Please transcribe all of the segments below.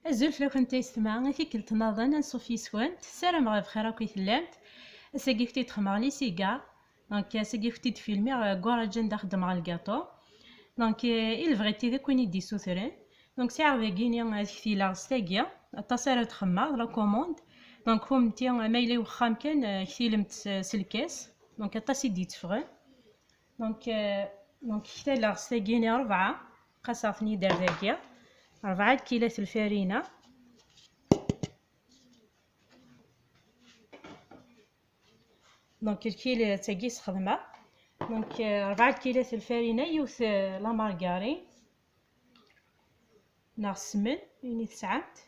Azul fell-akent ayesma tikkelt naḍen ansuf yis-went ssarameɣ bxir akk i tellamt. Ass-agi kti txemmeɣ li siga دونك ass-agi kti dfilmiɣ كواراجا دا خدمة الكاطو دونك إلا بغيتي ذاك وين يديسوثرن دونك ساعة ذاكيني كتيلا ستاكيا اطاس راه تخمر لا كوموند دونك كومتي مايلي وخام كان كتيلمت سلكاس دونك اطاس يدي تفغن دونك كتيلا ستاكيني 4 قصافني دار ذاكيا 4 كيلات الفارينة دونك الكيلو تاكي خدمة دونك 4 كيلات الفارينة يوث لا مارغارين ناغ السمن يعني تسعات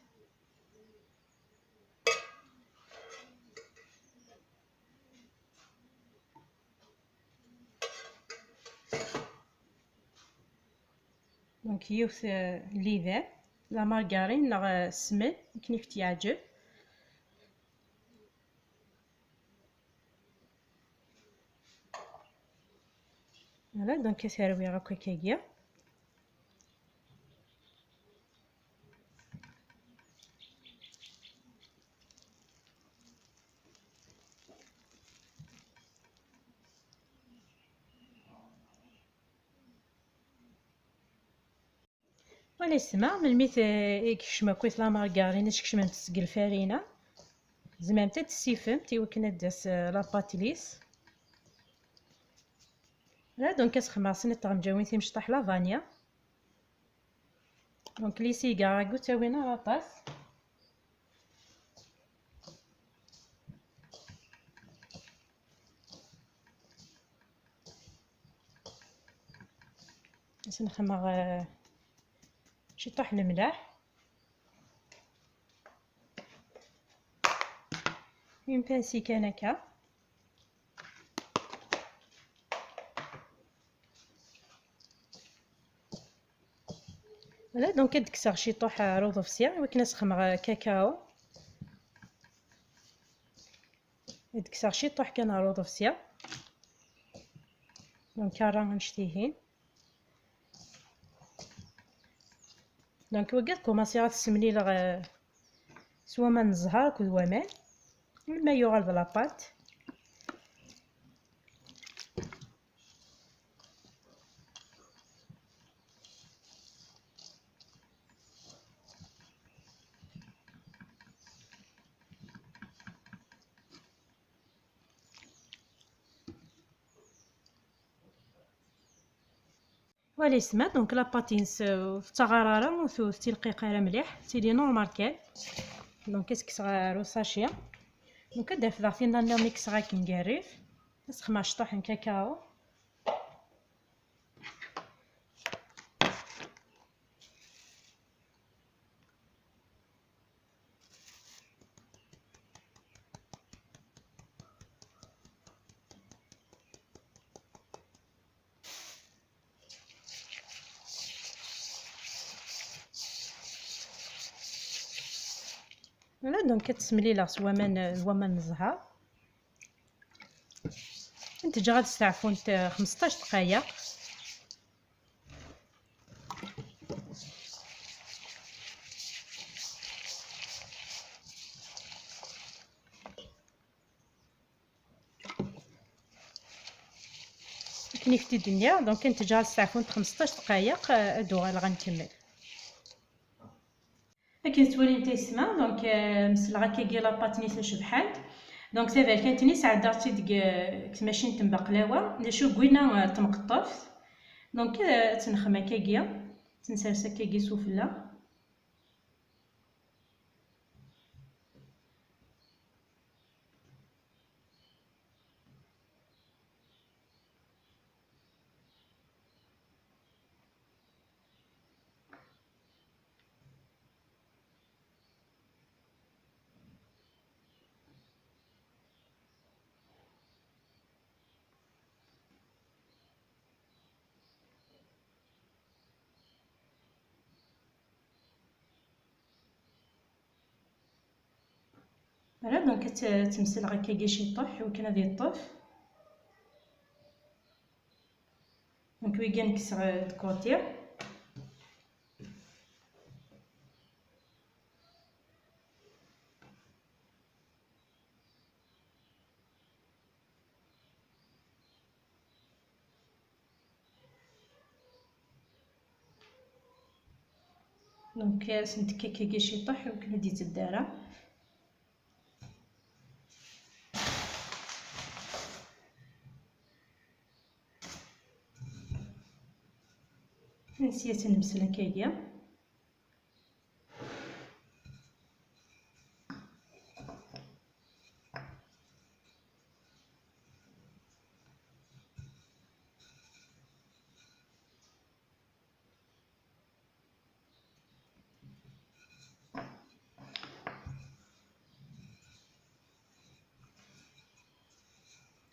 دونك يوث ليفان لا مارغارين ناغ السمن كيف تيعجب فوالا دونك كتروي هكا كاكيا ولا يسمع من ميت كشما كويس لا مارغارين كشما تسقي الفارينة زعما حتى تسيفم تيوكنا داس لاباتليس لا دونك كتخمر سنة غمجاوين تيمشطح لا فانيا دونك لي سيغا كو تاوينا لاطاس نخمر شي طاح الملاح يمكن سي كان هكا فوالا دونك كدكسر شي طوح روضفسيا ولكن نسخمر كاكاو دكسر شي طوح كان روضفسيا دونك راه نشتيهين دونك وقت كوماسي غتسملي لغ سوا ما الزهر كود ومان ما يغال بلاباط ولا يسمى دونك لاباطينس تغراره تلقيقه مليح تيلي نورمال كان دونك كتكسر روساشيا دونك كدير في ضغطين دار ميكس غاكي نقريف نسخمر شطوح كاكاو فوالا دونك كتسملي لا سوا ما الزهر نتجا غادي تستعفون 15 دقيقة كنيفتي الدنيا دونك نتجا غادي تستعفون 15 دقيقة ادو غنكمل كي تولي نتا يسمع دونك مسلغا كاكي لاباط نيس شبحات دونك تابع كانت نيس عدارتي ديك ماشين تنبقلاوه لا شو قوينا تمقطف دونك تنخمه كاكيا تنسرسا كاكي سفلى فوالا دونك تمسل غا كاكي شي طوح وكنا غادي يطوف دونك وي كنكسر كوطي دونك سنتكا كي يطيح يمكن هادي تدارا. نسيت نلبس هكايا.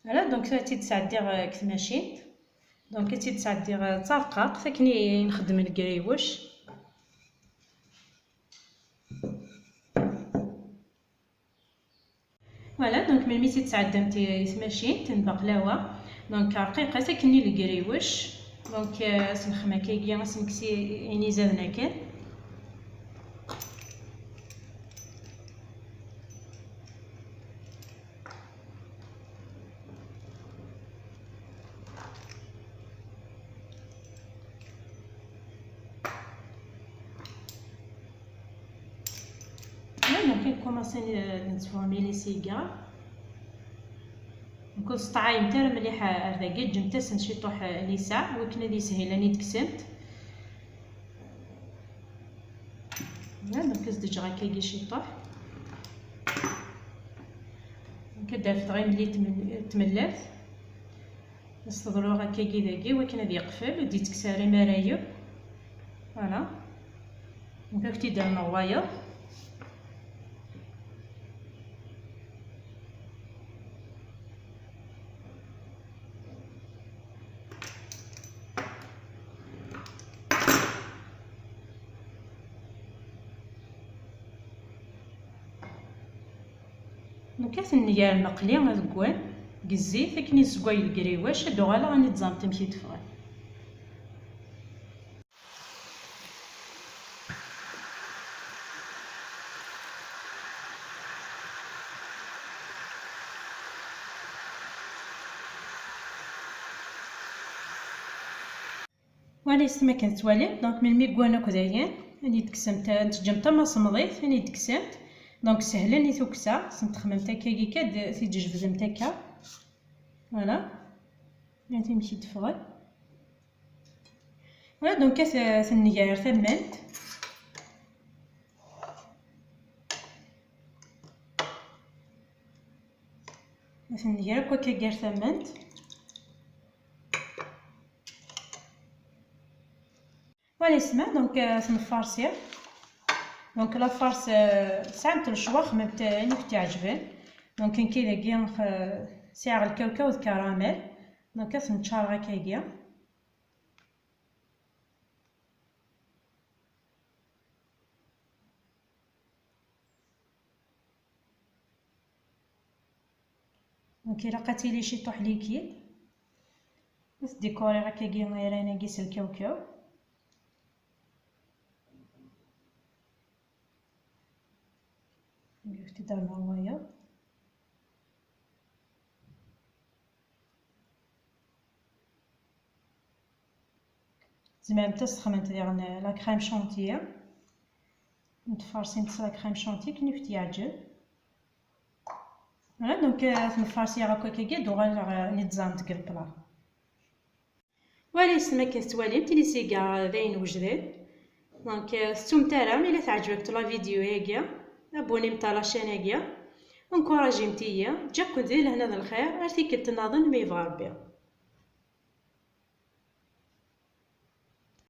فوالا دونك تيتسعدي كتماشيت. دونك تيتسعدي ترقاق فكني نخدم الكريوش. فوالا دونك ملي تيتسعدم تماشيت البقلاوه دونك رقيقه ساكني الكريوش. دونك سنخمه كيكيا سنكسي يعني زادنا كان. دونك كومونسي نتفورمي لي سيغار. نكون سطعايم ترى مليح هذاكي جمتاس نشي طوح لي ساع وكنا دي سهيله ني تكسمت. دونك زدج غاكي شي طوح كدافت غير ملي تملات نستضرو غاكي داكي وكنا دي يقفل ودي تكساري مرايب. فوالا دونك كي دار نوايا دونك ثنيا المقلي غزكوان كزيت كني زكواي الكريواش هادو غالا راني تزام تمشي تفغي. وانا يسمى كانت تواليت دونك من ميكوانا كدايان راني تكسمت نتجمت ما صمضيت راني تكسمت. دونك سهله ني توكسا سنتخممت هكاكي كاد تيجبدمت هكا. فوالا يعني تمشي تفغي. فوالا دونك ثنيا ثمنت ثنيا هكا كير ثمنت. فوالا يسمى دونك سنفارسي. دونك لا فارس ساعه الشوا خممت اني كنت عجبان. دونك كي داكيا ساعه الكاوكاو والكراميل. دونك سنتشارغا كاكيا. دونك الا لقيتيلي شي طوح ليكيد بس ديكوري هكاكيا غير انا كيس الكاوكاو. شفتي دار معايا زعما تسخمنت ديال لا كريم شونتيه نتفرسي لا كريم شونتيه كني كنت يعجب. فوالا دونك نفرسي هكا كي دوغال نتزام تقلبلا. فوالا يسمى كتواليمت لي سيغار داين وجداد. دونك ستمترا ملي تعجبك لا فيديو هاكيا ابوني متاع لاشين هاكيا انكوراجي متيا جاكو دير لهنا الخير ارتيكل تناضن مي ربي.